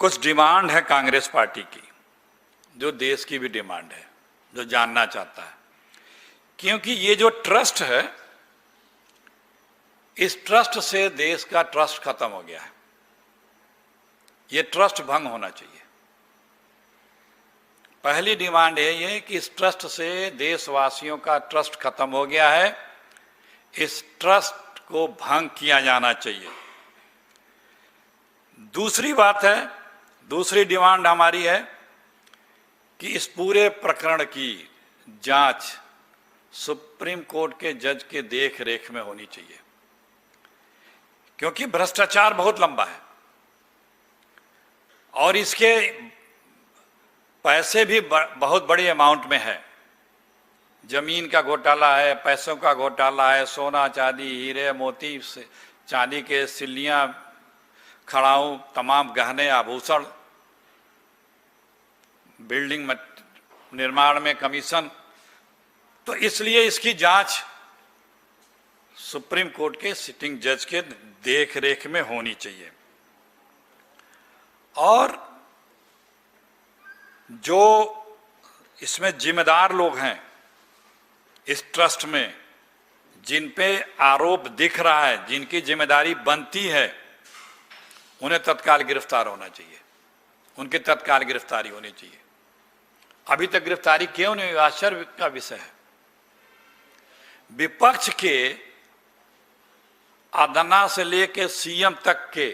कुछ डिमांड है कांग्रेस पार्टी की, जो देश की भी डिमांड है, जो जानना चाहता है। क्योंकि ये जो ट्रस्ट है, इस ट्रस्ट से देश का ट्रस्ट खत्म हो गया है। ये ट्रस्ट भंग होना चाहिए। पहली डिमांड है कि इस ट्रस्ट से देशवासियों का ट्रस्ट खत्म हो गया है, इस ट्रस्ट को भंग किया जाना चाहिए। दूसरी बात है, दूसरी डिमांड हमारी है कि इस पूरे प्रकरण की जांच सुप्रीम कोर्ट के जज के देख रेख में होनी चाहिए, क्योंकि भ्रष्टाचार बहुत लंबा है और इसके पैसे भी बहुत बड़ी अमाउंट में है। जमीन का घोटाला है, पैसों का घोटाला है, सोना चांदी, हीरे मोती, चांदी के सिल्लियां, खड़ाऊ, तमाम गहने आभूषण, बिल्डिंग निर्माण में कमीशन। तो इसलिए इसकी जांच सुप्रीम कोर्ट के सिटिंग जज के देख रेख में होनी चाहिए। और जो इसमें जिम्मेदार लोग हैं इस ट्रस्ट में, जिन पे आरोप दिख रहा है, जिनकी जिम्मेदारी बनती है, उन्हें तत्काल गिरफ्तार होना चाहिए, उनकी तत्काल गिरफ्तारी होनी चाहिए। अभी तक गिरफ्तारी क्यों नहीं हुई, आश्चर्य का विषय है। विपक्ष के अदना से लेकर सीएम तक के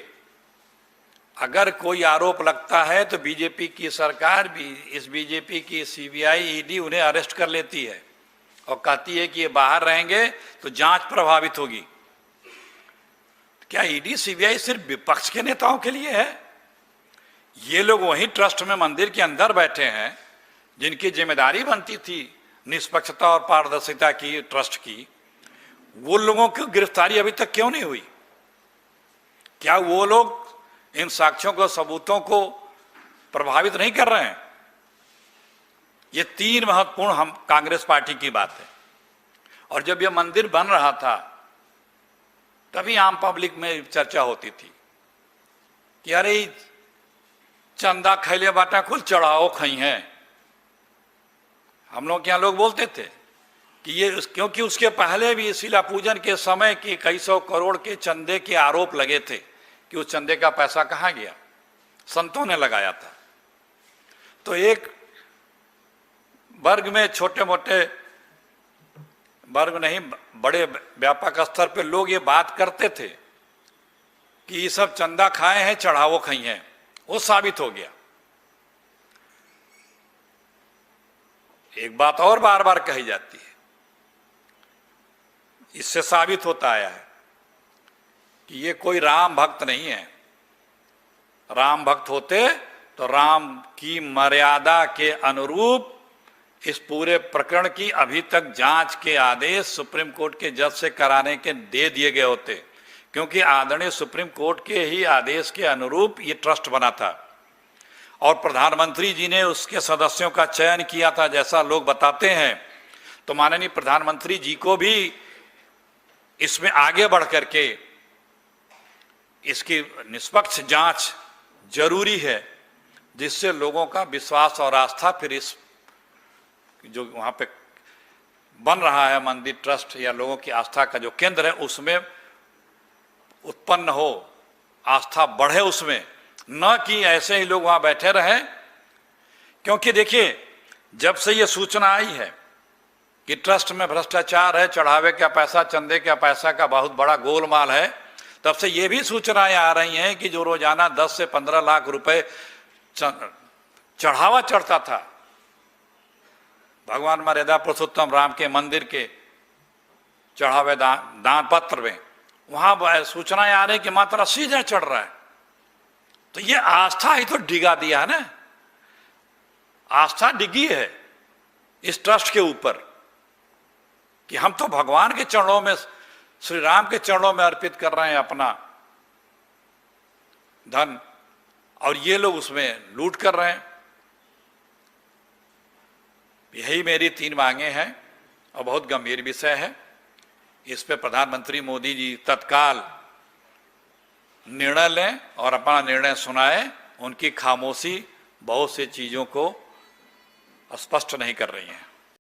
अगर कोई आरोप लगता है तो बीजेपी की सरकार भी, इस बीजेपी की सीबीआई, ईडी उन्हें अरेस्ट कर लेती है और कहती है कि ये बाहर रहेंगे तो जांच प्रभावित होगी। क्या ईडी सीबीआई सिर्फ विपक्ष के नेताओं के लिए है? ये लोग वही ट्रस्ट में, मंदिर के अंदर बैठे हैं, जिनकी जिम्मेदारी बनती थी निष्पक्षता और पारदर्शिता की, ट्रस्ट की। वो लोगों की गिरफ्तारी अभी तक क्यों नहीं हुई? क्या वो लोग इन साक्ष्यों को, सबूतों को प्रभावित नहीं कर रहे हैं? ये तीन महत्वपूर्ण हम कांग्रेस पार्टी की बात है। और जब यह मंदिर बन रहा था तभी आम पब्लिक में चर्चा होती थी कि अरे चंदा खैले बाटा कुल चढ़ाओ खई हैं। हम लोग क्या लोग बोलते थे कि ये, क्योंकि उसके पहले भी शिला पूजन के समय की कई सौ करोड़ के चंदे के आरोप लगे थे कि उस चंदे का पैसा कहाँ गया, संतों ने लगाया था। तो एक वर्ग में, छोटे मोटे वर्ग नहीं, बड़े व्यापक स्तर पे लोग ये बात करते थे कि ये सब चंदा खाए हैं, चढ़ावो खाई हैं। वो साबित हो गया। एक बात और बार बार कही जाती है, इससे साबित होता आया है कि ये कोई राम भक्त नहीं है। राम भक्त होते तो राम की मर्यादा के अनुरूप इस पूरे प्रकरण की अभी तक जांच के आदेश सुप्रीम कोर्ट के जज से कराने के दे दिए गए होते, क्योंकि आदरणीय सुप्रीम कोर्ट के ही आदेश के अनुरूप ये ट्रस्ट बना था और प्रधानमंत्री जी ने उसके सदस्यों का चयन किया था, जैसा लोग बताते हैं। तो माननीय प्रधानमंत्री जी को भी इसमें आगे बढ़ करके इसकी निष्पक्ष जांच जरूरी है, जिससे लोगों का विश्वास और आस्था फिर इस जो वहां पे बन रहा है मंदिर, ट्रस्ट या लोगों की आस्था का जो केंद्र है, उसमें उत्पन्न हो, आस्था बढ़े उसमें, न कि ऐसे ही लोग वहां बैठे रहे। क्योंकि देखिए, जब से ये सूचना आई है कि ट्रस्ट में भ्रष्टाचार है, चढ़ावे का पैसा, चंदे का पैसा का बहुत बड़ा गोलमाल है, तब से ये भी सूचनाएं आ रही हैं कि जो रोजाना 10 से 15 लाख रुपए चढ़ावा चढ़ता था भगवान मर्यादा पुरुषोत्तम राम के मंदिर के चढ़ावे दान पत्र में, वहां सूचनाएं आ रही कि मात्र 80 हजार चढ़ रहा है। तो ये आस्था ही तो डिगा दिया है ना, आस्था डिगी है इस ट्रस्ट के ऊपर कि हम तो भगवान के चरणों में, श्री राम के चरणों में अर्पित कर रहे हैं अपना धन, और ये लोग उसमें लूट कर रहे हैं। यही मेरी 3 मांगे हैं और बहुत गंभीर विषय है। इस पे प्रधानमंत्री मोदी जी तत्काल निर्णय लें और अपना निर्णय सुनाएं उनकी खामोशी बहुत सी चीज़ों को स्पष्ट नहीं कर रही है।